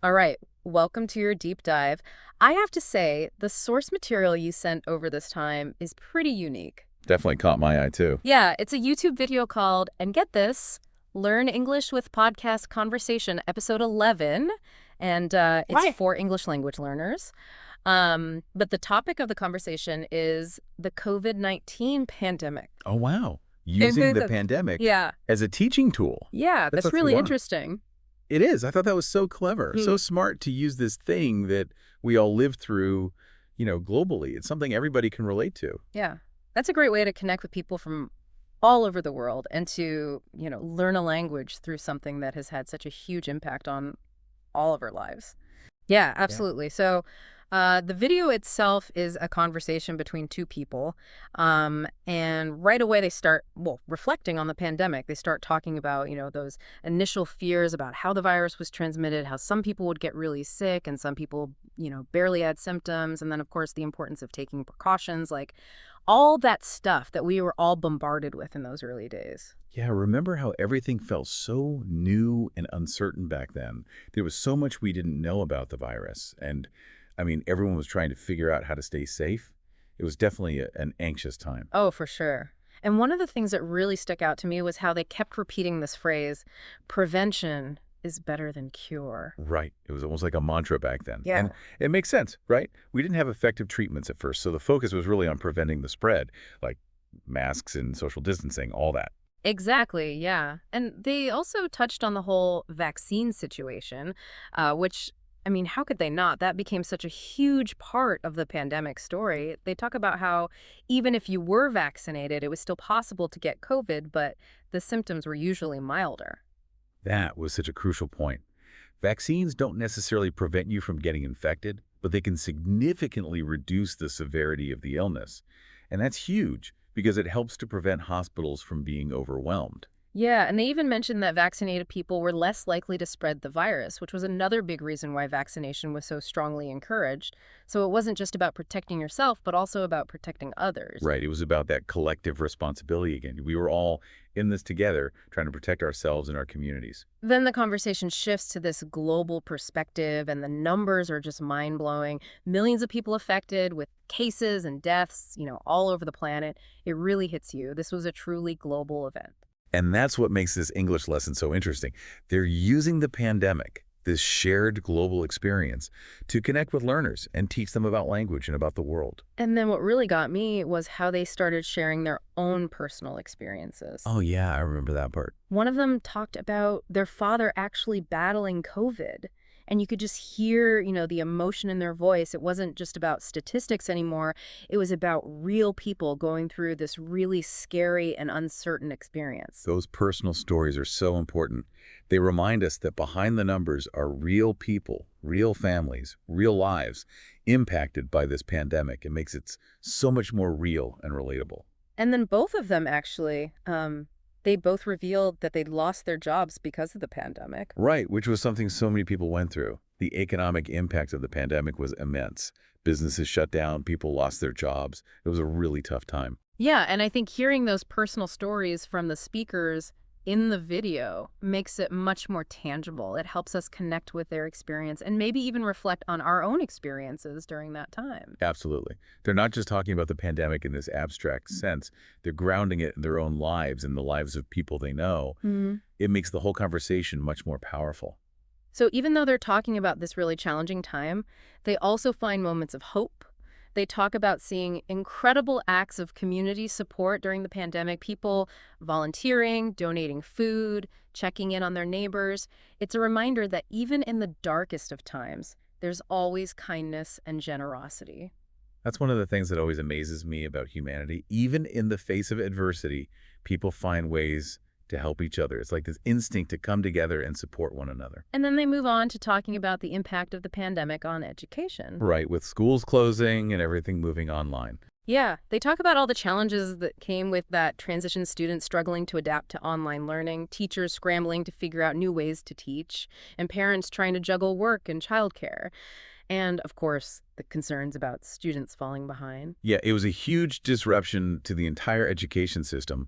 All right, welcome to your deep dive. I have to say, the source material you sent over this time is pretty unique. Definitely caught my eye too. Yeah, it's a YouTube video called, and get this, Learn English with Podcast Conversation, episode 11, and it's Right. for English language learners. But the topic of the conversation is the COVID-19 pandemic. Oh, wow. And Using there's the a- pandemic Yeah, as a teaching tool. yeah, That's that's what you really want. interesting. It is. I thought that was so clever, Hmm. so smart to use this thing that we all live through, globally. It's something everybody can relate to. Yeah, that's a great way to connect with people from all over the world and to, learn a language through something that has had such a huge impact on all of our lives. Yeah, Yeah. absolutely. So, the video itself is a conversation between two people. And right away they start, well, reflecting on the pandemic. They start talking about, those initial fears about how the virus was transmitted, how some people would get really sick and some people, barely had symptoms. And then, of course, the importance of taking precautions, like all that stuff that we were all bombarded with in those early days. Yeah, remember how everything felt so new and uncertain back then? There was so much we didn't know about the virus. And I mean, everyone was trying to figure out how to stay safe. It was definitely an anxious time. Oh, for sure. And one of the things that really stuck out to me was how they kept repeating this phrase, prevention is better than cure. Right. It was almost like a mantra back then. Yeah. And it makes sense, right? We didn't have effective treatments at first, so the focus was really on preventing the spread, like masks and social distancing, all that. Exactly, yeah. And they also touched on the whole vaccine situation, which, I mean, how could they not? That became such a huge part of the pandemic story. They talk about how even if you were vaccinated, it was still possible to get COVID, but the symptoms were usually milder. That was such a crucial point. Vaccines don't necessarily prevent you from getting infected, but they can significantly reduce the severity of the illness. And that's huge because it helps to prevent hospitals from being overwhelmed. Yeah, and they even mentioned that vaccinated people were less likely to spread the virus, which was another big reason why vaccination was so strongly encouraged. So it wasn't just about protecting yourself, but also about protecting others. Right. It was about that collective responsibility again. We were all in this together trying to protect ourselves and our communities. Then the conversation shifts to this global perspective, and the numbers are just mind blowing. Millions of people affected with cases and deaths, all over the planet. It really hits you. This was a truly global event. And that's what makes this English lesson so interesting. They're using the pandemic, this shared global experience, to connect with learners and teach them about language and about the world. And then what really got me was how they started sharing their own personal experiences. Oh, yeah, I remember that part. One of them talked about their father actually battling COVID. And you could just hear, the emotion in their voice. It wasn't just about statistics anymore. It was about real people going through this really scary and uncertain experience. Those personal stories are so important. They remind us that behind the numbers are real people, real families, real lives impacted by this pandemic. It makes it so much more real and relatable. And then both of them actually, they both revealed that they'd lost their jobs because of the pandemic. Right, which was something so many people went through. The economic impact of the pandemic was immense. Businesses shut down, people lost their jobs. It was a really tough time. Yeah, and I think hearing those personal stories from the speakers in the video makes it much more tangible. It helps us connect with their experience and maybe even reflect on our own experiences during that time. Absolutely. They're not just talking about the pandemic in this abstract sense. They're grounding it in their own lives and the lives of people they know. Mhm. It makes the whole conversation much more powerful. So even though they're talking about this really challenging time, they also find moments of hope. They talk about seeing incredible acts of community support during the pandemic, people volunteering, donating food, checking in on their neighbors. It's a reminder that even in the darkest of times, there's always kindness and generosity. That's one of the things that always amazes me about humanity. Even in the face of adversity, people find ways to help each other. It's like this instinct to come together and support one another. And then they move on to talking about the impact of the pandemic on education. Right, with schools closing and everything moving online. Yeah, they talk about all the challenges that came with that transition, students struggling to adapt to online learning, teachers scrambling to figure out new ways to teach, and parents trying to juggle work and childcare. And, of course, the concerns about students falling behind. Yeah, it was a huge disruption to the entire education system,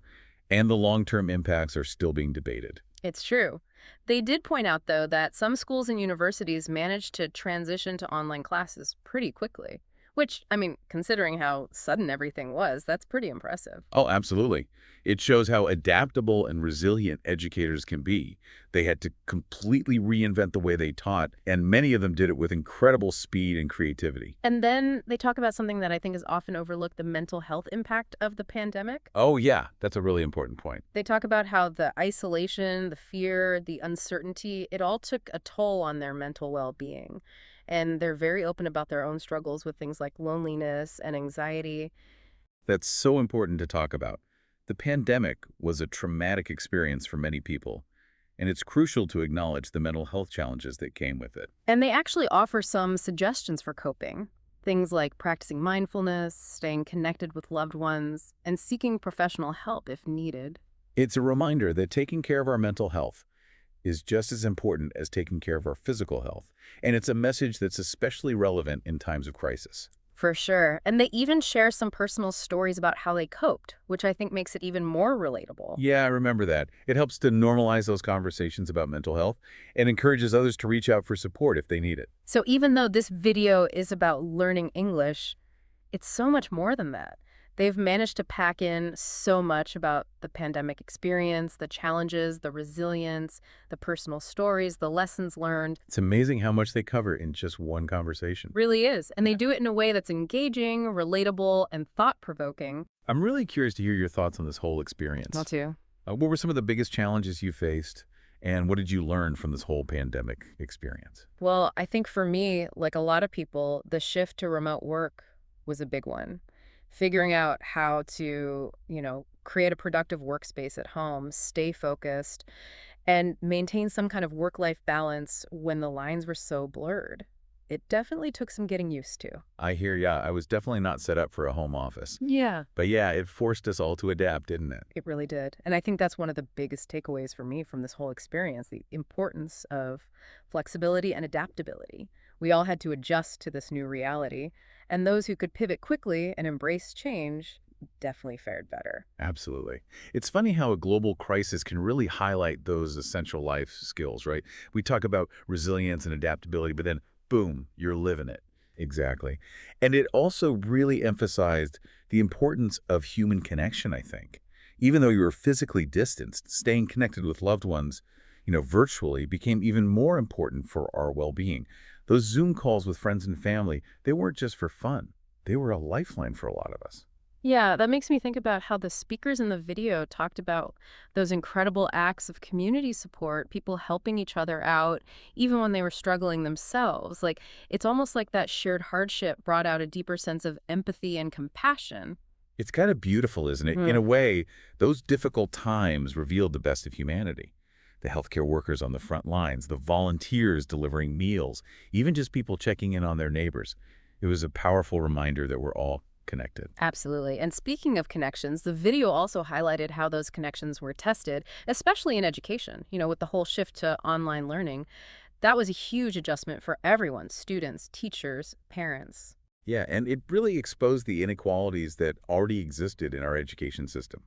and the long-term impacts are still being debated. It's true. They did point out, though, that some schools and universities managed to transition to online classes pretty quickly, which, I mean, considering how sudden everything was, that's pretty impressive. Oh, absolutely. It shows how adaptable and resilient educators can be. They had to completely reinvent the way they taught, and many of them did it with incredible speed and creativity. And then they talk about something that I think is often overlooked, the mental health impact of the pandemic. Oh, yeah, that's a really important point. They talk about how the isolation, the fear, the uncertainty, it all took a toll on their mental well-being. And they're very open about their own struggles with things like loneliness and anxiety. That's so important to talk about. The pandemic was a traumatic experience for many people, and it's crucial to acknowledge the mental health challenges that came with it. And they actually offer some suggestions for coping. Things like practicing mindfulness, staying connected with loved ones, and seeking professional help if needed. It's a reminder that taking care of our mental health is just as important as taking care of our physical health, and it's a message that's especially relevant in times of crisis. For sure. And they even share some personal stories about how they coped, which I think makes it even more relatable. Yeah, I remember that. It helps to normalize those conversations about mental health and encourages others to reach out for support if they need it. So even though this video is about learning English, it's so much more than that. They've managed to pack in so much about the pandemic experience, the challenges, the resilience, the personal stories, the lessons learned. It's amazing how much they cover in just one conversation. Really is. And they do it in a way that's engaging, relatable, and thought-provoking. I'm really curious to hear your thoughts on this whole experience. Not too. What were some of the biggest challenges you faced, and what did you learn from this whole pandemic experience? Well, I think for me, like a lot of people, the shift to remote work was a big one. Figuring out how to, create a productive workspace at home, stay focused, and maintain some kind of work-life balance when the lines were so blurred. It definitely took some getting used to. I hear ya. I was definitely not set up for a home office. Yeah. But yeah, it forced us all to adapt, didn't it? It really did. And I think that's one of the biggest takeaways for me from this whole experience, the importance of flexibility and adaptability. We all had to adjust to this new reality, and those who could pivot quickly and embrace change definitely fared better. Absolutely. It's funny how a global crisis can really highlight those essential life skills, right? We talk about resilience and adaptability, but then boom, you're living it. Exactly. And it also really emphasized the importance of human connection, I think. Even though you were physically distanced, staying connected with loved ones, virtually became even more important for our well-being. Those Zoom calls with friends and family, they weren't just for fun. They were a lifeline for a lot of us. Yeah, that makes me think about how the speakers in the video talked about those incredible acts of community support, people helping each other out, even when they were struggling themselves. Like, it's almost like that shared hardship brought out a deeper sense of empathy and compassion. It's kind of beautiful, isn't it? In a way, those difficult times revealed the best of humanity. The healthcare workers on the front lines, the volunteers delivering meals, even just people checking in on their neighbors. It was a powerful reminder that we're all connected. Absolutely. And speaking of connections, the video also highlighted how those connections were tested, especially in education, with the whole shift to online learning. That was a huge adjustment for everyone, students, teachers, parents. Yeah, and it really exposed the inequalities that already existed in our education system.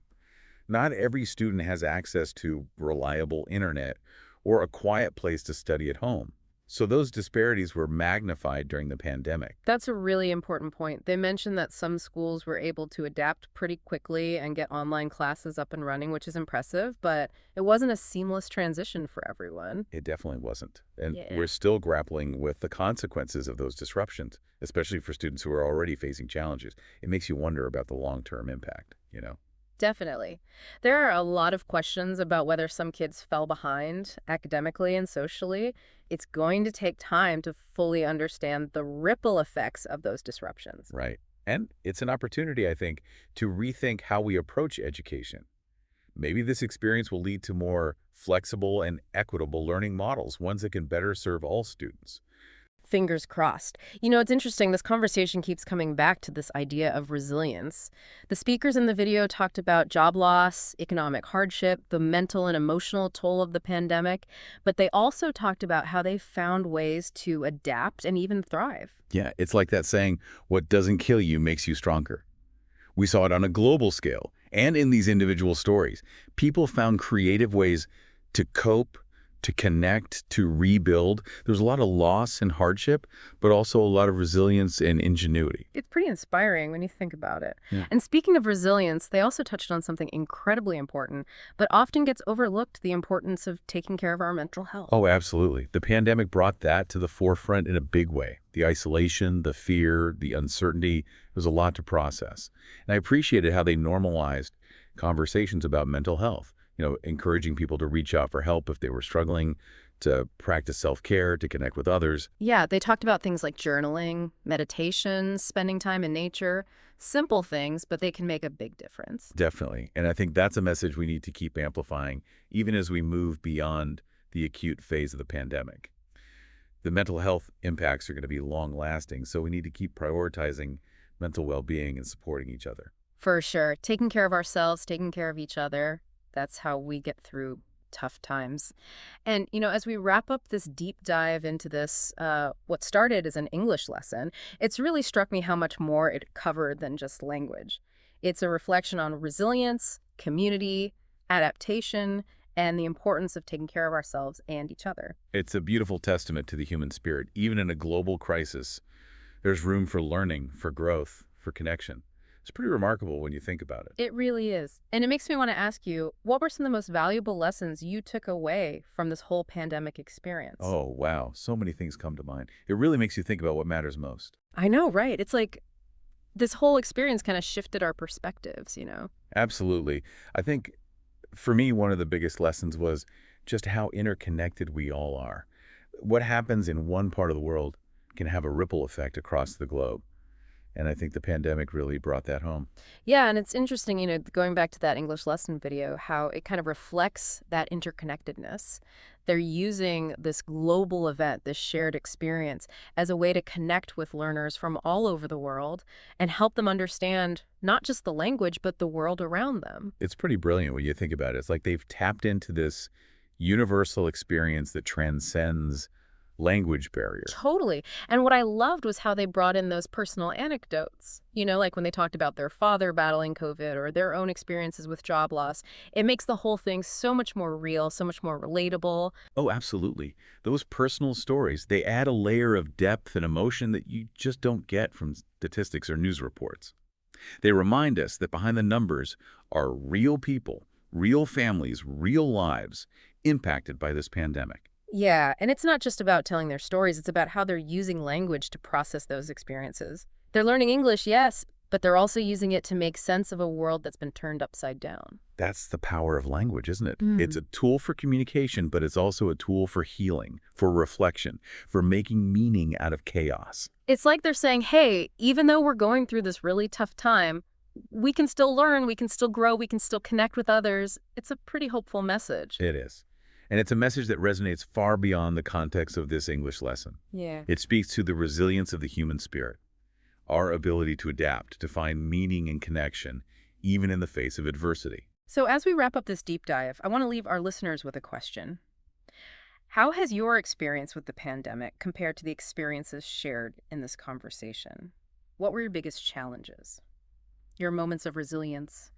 Not every student has access to reliable internet or a quiet place to study at home. So those disparities were magnified during the pandemic. That's a really important point. They mentioned that some schools were able to adapt pretty quickly and get online classes up and running, which is impressive, but it wasn't a seamless transition for everyone. It definitely wasn't. And Yeah. we're still grappling with the consequences of those disruptions, especially for students who are already facing challenges. It makes you wonder about the long-term impact. Definitely. There are a lot of questions about whether some kids fell behind academically and socially. It's going to take time to fully understand the ripple effects of those disruptions. Right. And it's an opportunity, I think, to rethink how we approach education. Maybe this experience will lead to more flexible and equitable learning models, ones that can better serve all students. Fingers crossed. It's interesting. This conversation keeps coming back to this idea of resilience. The speakers in the video talked about job loss, economic hardship, the mental and emotional toll of the pandemic, but they also talked about how they found ways to adapt and even thrive. Yeah, it's like that saying, what doesn't kill you makes you stronger. We saw it on a global scale and in these individual stories. People found creative ways to cope, to connect, to rebuild. There's a lot of loss and hardship, but also a lot of resilience and ingenuity. It's pretty inspiring when you think about it. Yeah. And speaking of resilience, they also touched on something incredibly important, but often gets overlooked, the importance of taking care of our mental health. Oh, absolutely. The pandemic brought that to the forefront in a big way. The isolation, the fear, the uncertainty, it was a lot to process. And I appreciated how they normalized conversations about mental health, encouraging people to reach out for help if they were struggling, to practice self-care, to connect with others. Yeah, they talked about things like journaling, meditation, spending time in nature, simple things, but they can make a big difference. Definitely. And I think that's a message we need to keep amplifying, even as we move beyond the acute phase of the pandemic. The mental health impacts are going to be long-lasting, so we need to keep prioritizing mental well-being and supporting each other. For sure. Taking care of ourselves, taking care of each other, that's how we get through tough times. And, as we wrap up this deep dive into this, what started as an English lesson, it's really struck me how much more it covered than just language. It's a reflection on resilience, community, adaptation, and the importance of taking care of ourselves and each other. It's a beautiful testament to the human spirit. Even in a global crisis, there's room for learning, for growth, for connection. It's pretty remarkable when you think about it. It really is. And it makes me want to ask you, what were some of the most valuable lessons you took away from this whole pandemic experience? Oh, wow. So many things come to mind. It really makes you think about what matters most. I know, right? It's like this whole experience kind of shifted our perspectives. Absolutely. I think for me, one of the biggest lessons was just how interconnected we all are. What happens in one part of the world can have a ripple effect across the globe. And I think the pandemic really brought that home. Yeah, and it's interesting, going back to that English lesson video, how it kind of reflects that interconnectedness. They're using this global event, this shared experience, as a way to connect with learners from all over the world and help them understand not just the language, but the world around them. It's pretty brilliant when you think about it. It's like they've tapped into this universal experience that transcends language barrier. Totally. And what I loved was how they brought in those personal anecdotes. Like when they talked about their father battling COVID or their own experiences with job loss. It makes the whole thing so much more real, so much more relatable. Oh, absolutely. Those personal stories, they add a layer of depth and emotion that you just don't get from statistics or news reports. They remind us that behind the numbers are real people, real families, real lives impacted by this pandemic. Yeah, and it's not just about telling their stories, it's about how they're using language to process those experiences. They're learning English, yes, but they're also using it to make sense of a world that's been turned upside down. That's the power of language, isn't it? It's Mm. a tool for communication, but it's also a tool for healing, for reflection, for making meaning out of chaos. It's like they're saying, hey, even though we're going through this really tough time, we can still learn, we can still grow, we can still connect with others. It's a pretty hopeful message. It is. And it's a message that resonates far beyond the context of this English lesson. Yeah. It speaks to the resilience of the human spirit, our ability to adapt, to find meaning and connection, even in the face of adversity. So as we wrap up this deep dive, I want to leave our listeners with a question. How has your experience with the pandemic compared to the experiences shared in this conversation? What were your biggest challenges? Your moments of resilience,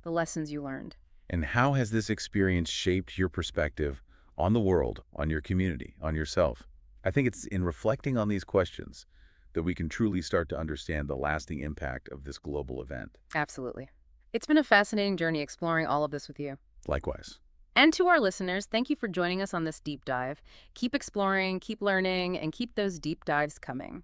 the lessons you learned? And how has this experience shaped your perspective on the world, on your community, on yourself? I think it's in reflecting on these questions that we can truly start to understand the lasting impact of this global event. Absolutely. It's been a fascinating journey exploring all of this with you. Likewise. And to our listeners, thank you for joining us on this deep dive. Keep exploring, keep learning, and keep those deep dives coming.